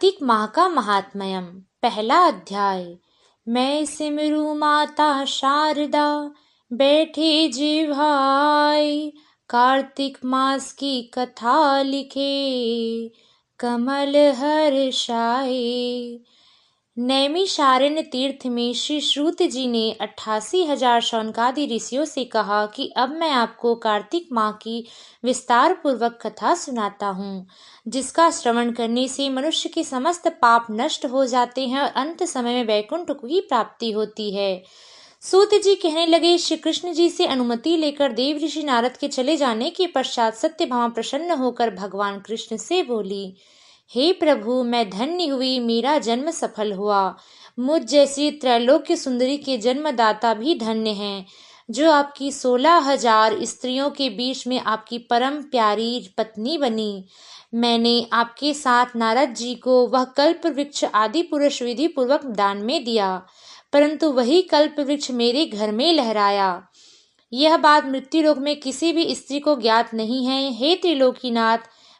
कार्तिक माह का महात्म्यम। पहला अध्याय। मैं सिमरू माता शारदा, बैठे जी भाई, कार्तिक मास की कथा लिखे, कमल हर्षाए। नैमिषारण्य तीर्थ में श्री श्रुत जी ने 88,000 शौनकादि ऋषियों से कहा कि अब मैं आपको कार्तिक माह की विस्तार पूर्वक कथा सुनाता हूँ, जिसका श्रवण करने से मनुष्य के समस्त पाप नष्ट हो जाते हैं और अंत समय में वैकुंठ की प्राप्ति होती है। सूत जी कहने लगे, श्री कृष्ण जी से अनुमति लेकर देव ऋषि नारद के चले जाने के पश्चात सत्यभामा प्रसन्न होकर भगवान कृष्ण से बोली, हे प्रभु, मैं धन्य हुई, मेरा जन्म सफल हुआ। मुझ जैसी त्रैलोक्य सुंदरी के जन्मदाता भी धन्य हैं, जो आपकी 16,000 स्त्रियों के बीच में आपकी परम प्यारी पत्नी बनी। मैंने आपके साथ नारद जी को वह कल्प वृक्ष आदि पुरुष विधि पूर्वक दान में दिया, परंतु वही कल्प वृक्ष मेरे घर में लहराया। यह बात मृत्युलोक में किसी भी स्त्री को ज्ञात नहीं है। हे त्रिलोकीनाथ,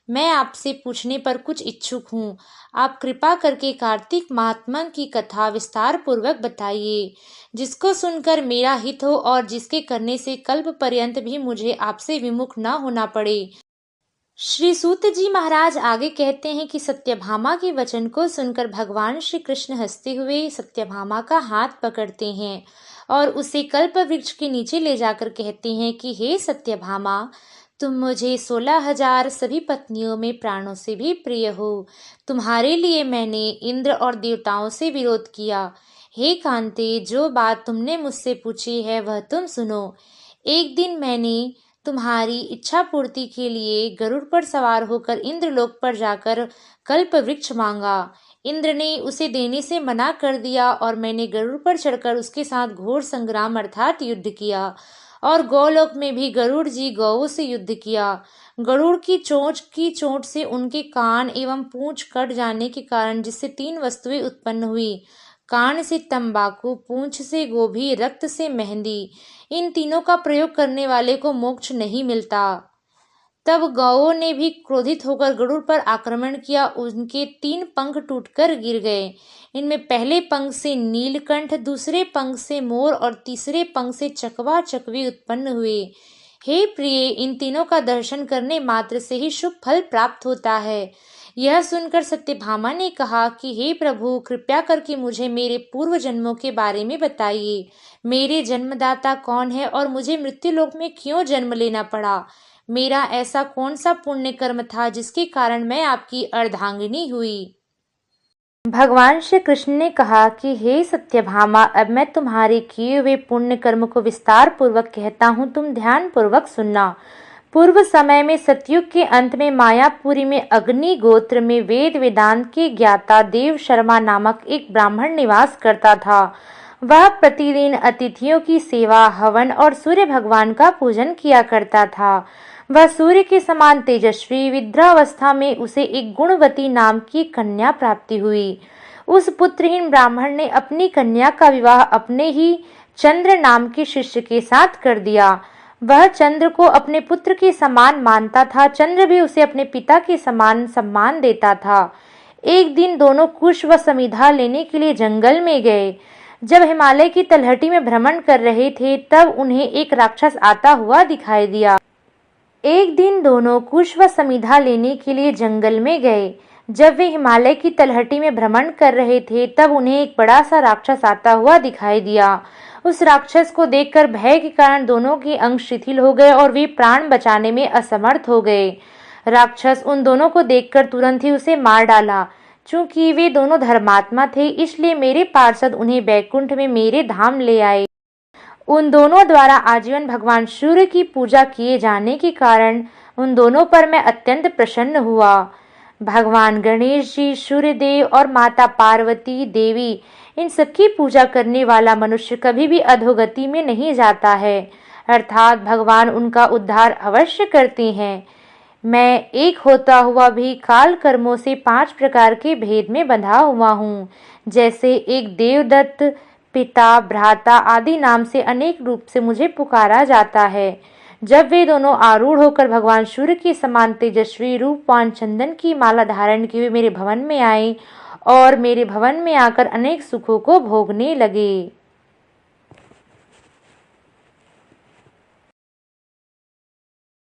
मैं आपसे पूछने पर कुछ इच्छुक हूँ। आप कृपा करके कार्तिक महात्मा की कथा विस्तार पूर्वक बताइए, जिसको सुनकर मेरा हित हो और जिसके करने से कल्प पर्यंत भी मुझे आपसे विमुख न होना पड़े। श्री सूत जी महाराज आगे कहते हैं कि सत्यभामा के वचन को सुनकर भगवान श्री कृष्ण हंसते हुए सत्यभामा का हाथ पकड़ते हैं और उसे कल्प वृक्ष के नीचे ले जाकर कहते हैं कि हे सत्यभामा, तुम मुझे 16,000 सभी पत्नियों में प्राणों से भी प्रिय हो। तुम्हारे लिए मैंने इंद्र और देवताओं से विरोध किया। हे कांते, जो बात तुमने मुझसे पूछी है वह तुम सुनो। एक दिन मैंने तुम्हारी इच्छा पूर्ति के लिए गरुड़ पर सवार होकर इंद्रलोक पर जाकर कल्प वृक्ष मांगा। इंद्र ने उसे देने से मना कर दिया और मैंने गरुड़ पर चढ़कर उसके साथ घोर संग्राम अर्थात युद्ध किया और गौलोक में भी गरुड़ जी गौओं से युद्ध किया। गरुड़ की चोट से उनके कान एवं पूंछ कट जाने के कारण जिससे 3 वस्तुएं उत्पन्न हुई। कान से तंबाकू, पूंछ से गोभी, रक्त से मेहंदी। इन तीनों का प्रयोग करने वाले को मोक्ष नहीं मिलता। तब गौओं ने भी क्रोधित होकर गरुड़ पर आक्रमण किया। उनके 3 पंख टूटकर गिर गए। इनमें पहले पंख से नीलकंठ, दूसरे पंख से मोर और तीसरे पंख से चकवा चकवी उत्पन्न हुए। हे प्रिय, इन तीनों का दर्शन करने मात्र से ही शुभ फल प्राप्त होता है। यह सुनकर सत्यभामा ने कहा कि हे प्रभु, कृपया करके मुझे मेरे पूर्व जन्मों के बारे में बताइए। मेरे जन्मदाता कौन है और मुझे मृत्युलोक में क्यों जन्म लेना पड़ा? मेरा ऐसा कौन सा पुण्य कर्म था जिसके कारण मैं आपकी अर्धांगिनी हुई? भगवान श्री कृष्ण ने कहा कि हे सत्यभामा, अब मैं तुम्हारे किए हुए पुण्य कर्म को विस्तार पूर्वक कहता हूँ, तुम ध्यान पूर्वक सुनना। पूर्व समय में सतयुग के अंत में मायापुरी में अग्नि गोत्र में वेद वेदांत के ज्ञाता देव शर्मा नामक एक ब्राह्मण निवास करता था। वह प्रतिदिन अतिथियों की सेवा, हवन और सूर्य भगवान का पूजन किया करता था। वह सूर्य के समान तेजस्वी, वृद्धावस्था में उसे एक गुणवती नाम की कन्या प्राप्ति हुई। उस पुत्रहीन ब्राह्मण ने अपनी कन्या का विवाह अपने ही चंद्र नाम के शिष्य के साथ कर दिया। वह चंद्र को अपने पुत्र के समान मानता था। चंद्र भी उसे अपने पिता के समान सम्मान देता था। एक दिन दोनों कुश व समिधा लेने के लिए जंगल में गए। जब हिमालय की तलहटी में भ्रमण कर रहे थे, तब उन्हें एक राक्षस आता हुआ दिखाई दिया। एक दिन दोनों कुश व समिधा लेने के लिए जंगल में गए। जब वे हिमालय की तलहटी में भ्रमण कर रहे थे, तब उन्हें एक बड़ा सा राक्षस आता हुआ दिखाई दिया। उस राक्षस को देखकर भय के कारण दोनों के अंग शिथिल हो गए और वे प्राण बचाने में असमर्थ हो गए। राक्षस उन दोनों को देखकर तुरंत ही उसे मार डाला। चूंकि वे दोनों धर्मात्मा थे, इसलिए मेरे पार्षद उन्हें बैकुंठ में मेरे धाम ले आए। उन दोनों द्वारा आजीवन भगवान सूर्य की पूजा किए जाने के कारण उन दोनों पर मैं अत्यंत प्रसन्न हुआ। भगवान गणेश जी, सूर्यदेव और माता पार्वती देवी, इन सबकी पूजा करने वाला मनुष्य कभी भी अधोगति में नहीं जाता है, अर्थात भगवान उनका उद्धार अवश्य करते हैं। मैं एक होता हुआ भी काल कर्मों से 5 प्रकार के भेद में बंधा हुआ हूँ। जैसे एक देवदत्त, पिता, भ्राता आदि नाम से अनेक रूप से मुझे पुकारा जाता है। जब वे दोनों आरूढ़ होकर भगवान सूर्य के समान तेजस्वी रूपवान चंदन की माला धारण किए मेरे भवन में आए और मेरे भवन में आकर अनेक सुखों को भोगने लगे।